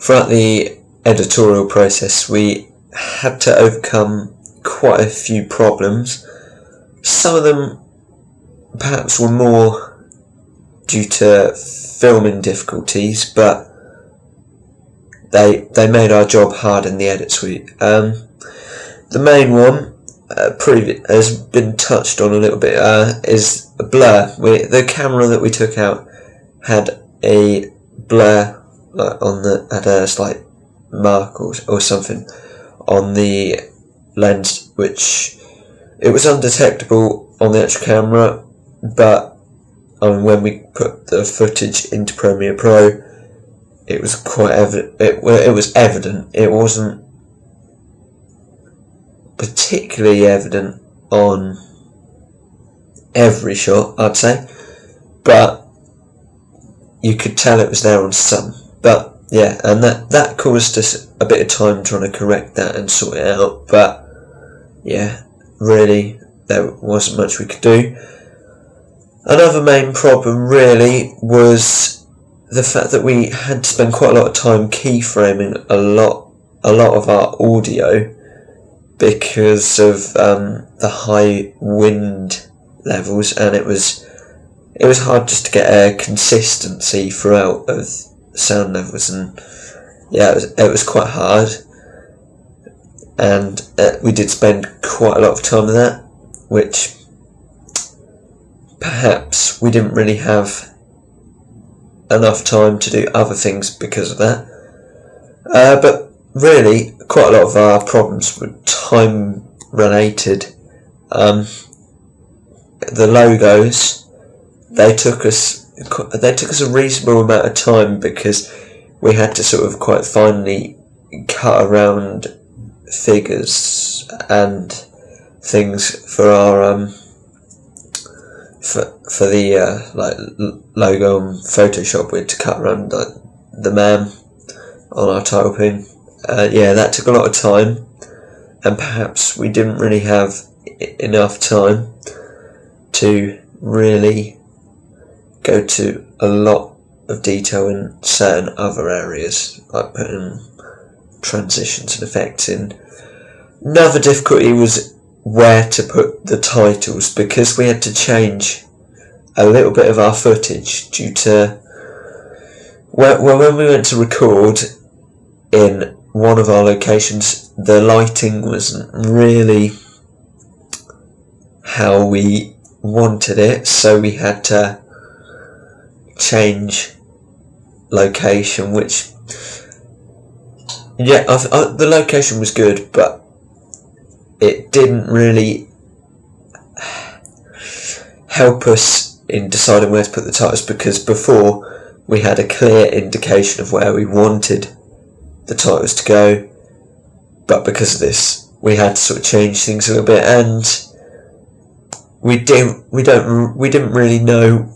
throughout the editorial process we had to overcome quite a few problems. Some of them perhaps were more due to filming difficulties, but they made our job hard in the edit suite. The main one has been touched on a little bit, is a blur. The camera that we took out had a blur, like had a slight mark or something on the lens, which it was undetectable on the actual camera, but when we put the footage into Premiere Pro, it was quite evident. It was evident. It wasn't particularly evident on every shot, I'd say, but you could tell it was there on some. But yeah, and that caused us a bit of time trying to correct that and sort it out. But yeah, really, there wasn't much we could do. Another main problem really was the fact that we had to spend quite a lot of time keyframing a lot of our audio because of the high wind levels, and it was hard just to get a consistency throughout of sound levels, and yeah, it was quite hard, and we did spend quite a lot of time on that, which perhaps we didn't really have enough time to do other things because of that. But really, quite a lot of our problems were time related. The logos, they took us a reasonable amount of time because we had to sort of quite finely cut around figures and things for our for the like logo on Photoshop. We had to cut around the man on our title pin. Yeah, that took a lot of time, and perhaps we didn't really have enough time to really go to a lot of detail in certain other areas, like putting transitions and effects in. Another difficulty was where to put the titles, because we had to change a little bit of our footage due to when we went to record in one of our locations, the lighting wasn't really how we wanted it, so we had to change location, which yeah, the location was good, but it didn't really help us in deciding where to put the titles, because before we had a clear indication of where we wanted the titles to go, but because of this we had to sort of change things a little bit, and we didn't really know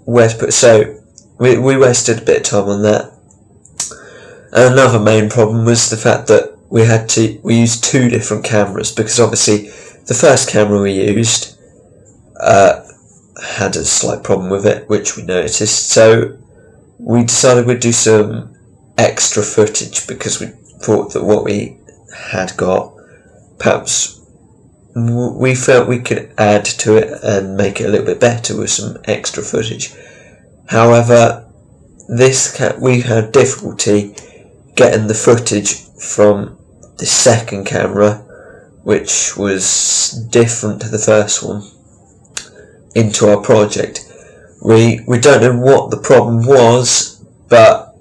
where to put, so we wasted a bit of time on that. And another main problem was the fact that we used two different cameras, because obviously the first camera we used had a slight problem with it, which we noticed, so we decided we'd do some extra footage, because we thought that what we had got, perhaps we felt we could add to it and make it a little bit better with some extra footage. However, we had difficulty getting the footage from the second camera, which was different to the first one, into our project. We don't know what the problem was, but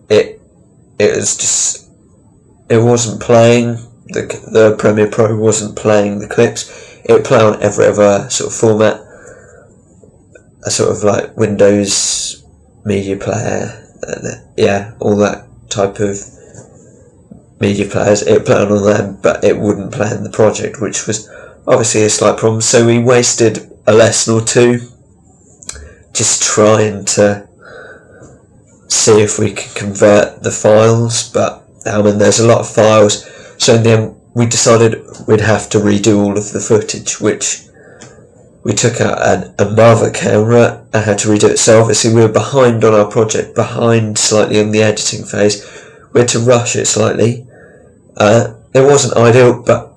it wasn't playing, the Premiere Pro wasn't playing the clips. It would play on every other sort of format, a sort of like Windows media player, yeah, all that type of media players. It would play on all them, but it wouldn't play in the project, which was obviously a slight problem. So we wasted a lesson or two just trying to see if we can convert the files, but there's a lot of files, so in the end we decided we'd have to redo all of the footage, which we took out another camera and had to redo it. So obviously we were behind on our project, behind slightly on the editing phase. We had to rush it slightly. It wasn't ideal, but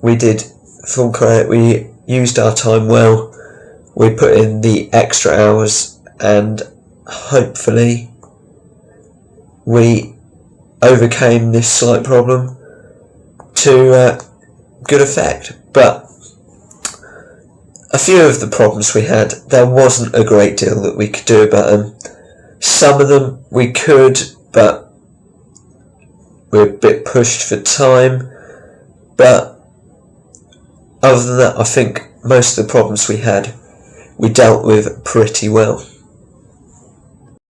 we did full credit. We used our time well. We put in the extra hours, and hopefully we overcame this slight problem to good effect. But a few of the problems we had, there wasn't a great deal that we could do about them. Some of them we could, but we're a bit pushed for time. But other than that, I think most of the problems we had, we dealt with pretty well.